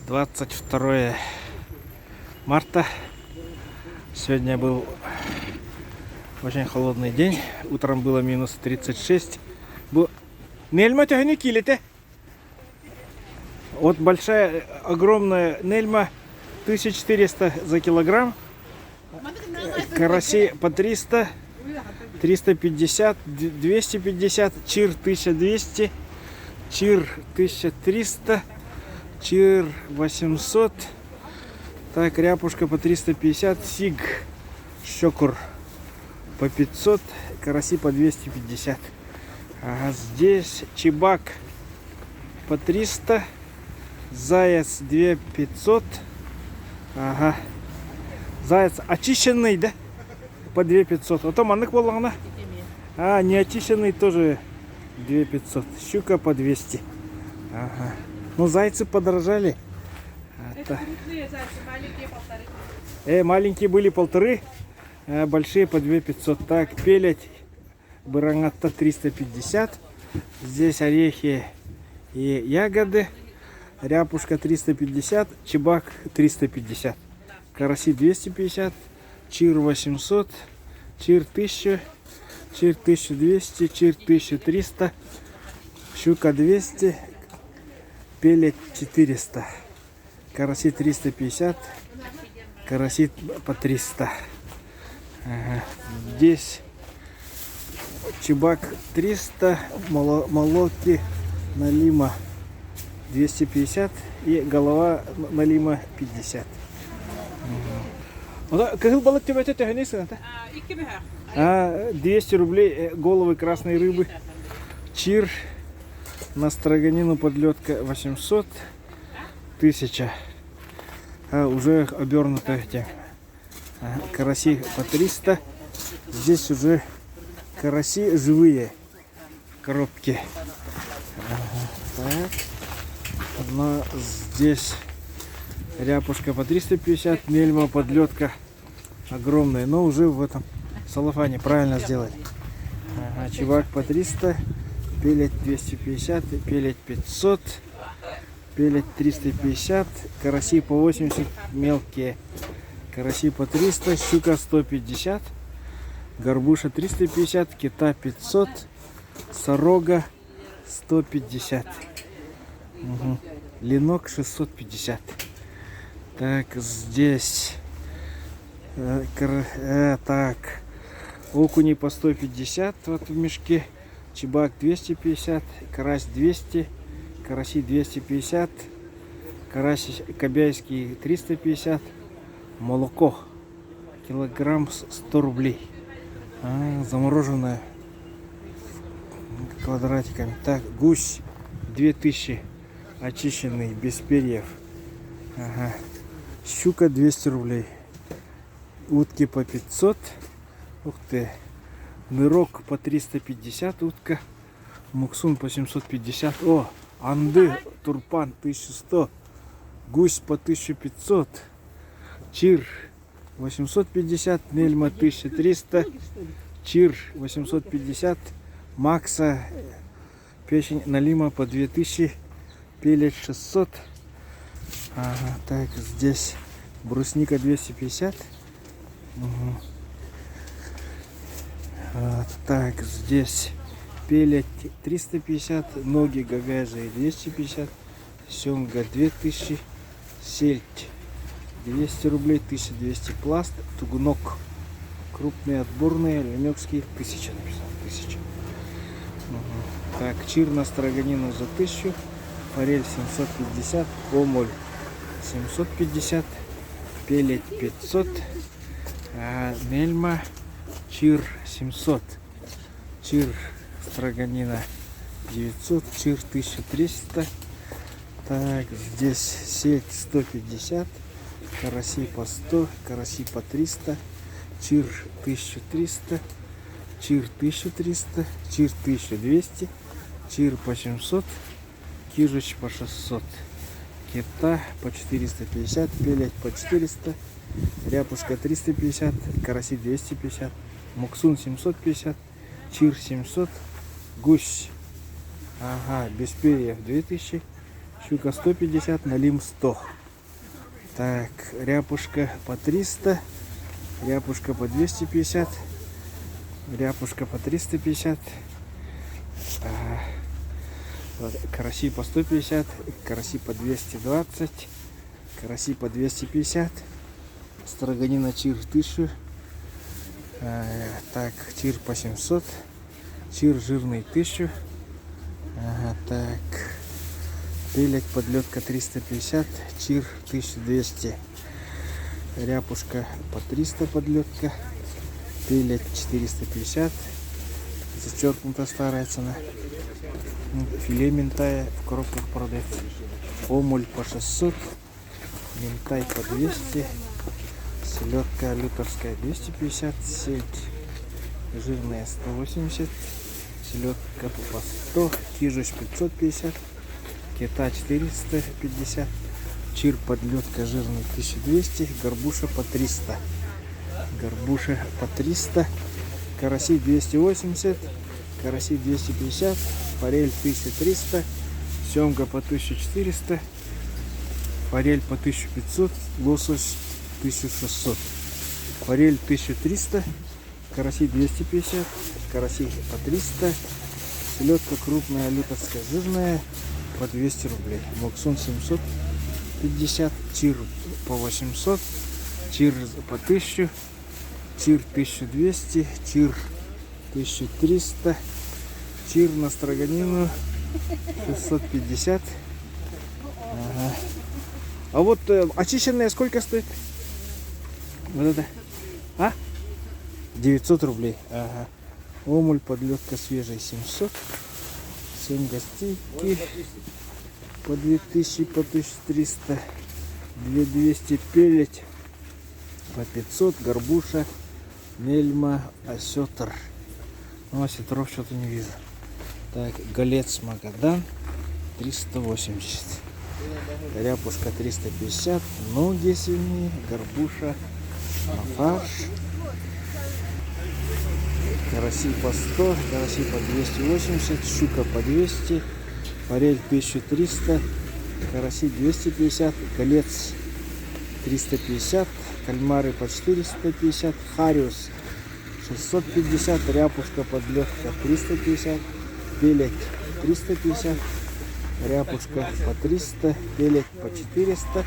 22 марта. Сегодня был очень холодный день. Утром было минус 36. Нельма тягни килите. Вот большая, огромная нельма 1400 за килограмм. Караси по 300, 350, 250, чир 1200, чир 1300, чир 800. Так, ряпушка по 350, сиг, щекур по 500, караси по 250. Ага, здесь чебак по 300, заяц 2500. Ага. Заяц очищенный, да? По 2500. А то манных болғана. А, не очищенный тоже 2500. Щука по 200. Ага. Ну, зайцы подорожали. Это крупные зайцы, маленькие полторы. Маленькие были 1500, а большие по 2500. Так, пелять баранатта 350. Здесь орехи и ягоды. Ряпушка 350, чебак 350. Караси 250, чир 800, чир 1000, чир 1200, чир 1300, щука 200, пелять 400, караси 350, караси по 300. Ага. Здесь чебак 300, молотки налима 250 и голова налима 50. Какой балык тебе это тянется? 200 рублей головы красной рыбы. Чир на строганину подлетка 800, 1000. Уже обернуто эти караси по 300. Здесь уже караси живые в коробке. Так. Но здесь ряпушка по 350, мельма, подлетка огромная, но уже в этом салафане правильно сделали. Ага, чебак по 300, пелять 250, пелять 500, пелять 350, караси по 80 мелкие, караси по 300, щука 150, горбуша 350, кита 500, сорога 150. Угу. Ленок 650. Так, здесь так, окуни по 150 вот в мешке, чебак 250, карась 200, караси 250, карась кобяйский 350, молоко килограмм 100 рублей, замороженное квадратиками. Так, гусь 2000, очищенный, без перьев. Ага. Щука 200 рублей. Утки по 500. Ух ты. Нырок по 350 утка. Муксун по 750. О, анды, турпан 1100. Гусь по 1500. Чир 850. Нельма 1300. Чир 850. Макса печень налима по 2000. Пелять 600. Ага, так, здесь брусника 250. Угу. Так, здесь пелять 350, ноги говяжьи 250, семга 2000, сельдь 200 рублей, 1200 пласт, тугнок крупные отборные, ленёкские 1000 написано, 1000. Угу. Так, чир на строганину за 1000, форель 750, помоль 750, пелять 500, мельма, чир 700, чир строганина 900, чир 1300. Так, здесь сеть 150, караси по 100, караси по 300, чир 1300, чир 1300, чир 1200, чир по 700, кижич по 600. Кита по 450, пелять по 400, ряпушка 350, караси 250, муксун 750, чир 700, гусь, ага, без перьев 2000, щука 150, налим 100. Так, ряпушка по 300, ряпушка по 250, ряпушка по 350, вот, караси по 150, караси по 220, караси по 250, строганина чир 1000, так, чир по 700, чир жирный 1000, так, пелять подлетка 350, чир 1200, ряпушка по 300 подлетка, пелять 450, зачеркнута старая цена. Филе минтая в коробках продается. Омуль по 600, минтай по 200, селедка люторская 250, сельдь жирная 180, селедка по 100, кижусь 550, кита 450, чир подлетка жирный 1200, горбуша по 300, горбуша по 300, караси 280, караси 250, форель 1300, семга по 1400, форель по 1500, лосось 1600, форель 1300, караси 250, караси по 300, селедка крупная люторская жирная по 200 рублей, моксун 750, чир по 800, чир по 1000, чир 1200, чир 1300, чир на строганину 650. Ага. А вот очищенная сколько стоит? Вот это. А? 900 рублей. Ага. Омуль подлетка свежая 700. 7 гостейки по 2000, по 1300. 2200 пелить по 500. Горбуша, мельма, осетр. Ну, осетров что-то не вижу. Так, голец Магадан 380. Ряпушка 350. Ноги свиные, горбуша на фарш. Караси по 100, караси по 280, щука по 200, форель 1300, караси 250, голец 350, кальмары по 450, хариус 650, ряпушка подлетка 350, пелек 350, ряпушка по 300, пелек по 400,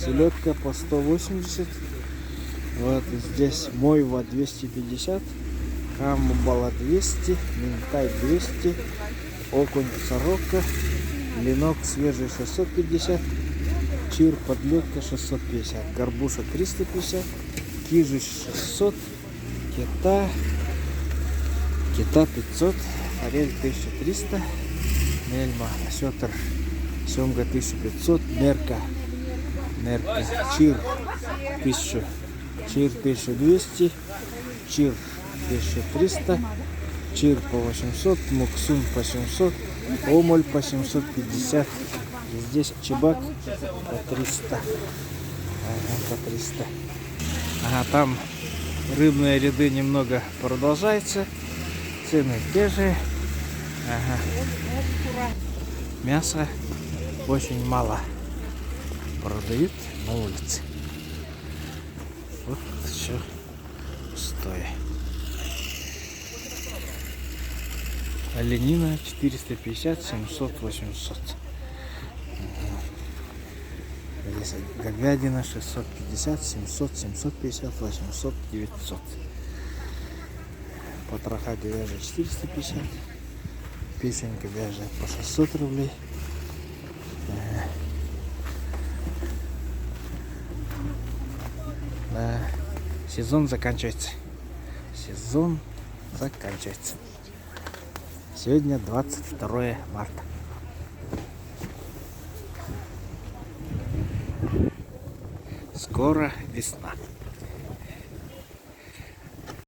селедка по 180. Вот здесь мойва 250, камбала 200, минтай 200, окунь сорока, ленок свежий 650, чир подлетка 650, горбуша 350, кижусь 600, кита 500, форель 1300, мельма, осетр, семга 1500, мерка, чир 1000, чир 1200, чир 1300, чир по 800, муксун по 700, омоль по 750. И здесь чебак по 300. Ага, по 300. Ага, там рыбные ряды немного продолжаются. Цены те же. Ага. Мясо очень мало продают на улице. Вот все пустое. Оленина 450, 700, 800. Говядина 650, 700, 750, 800, 900. Потроха говяжья 450. Печень говяжья по 600 рублей. Да. Сезон заканчивается. Сезон заканчивается. Сегодня 22 марта. Скоро весна.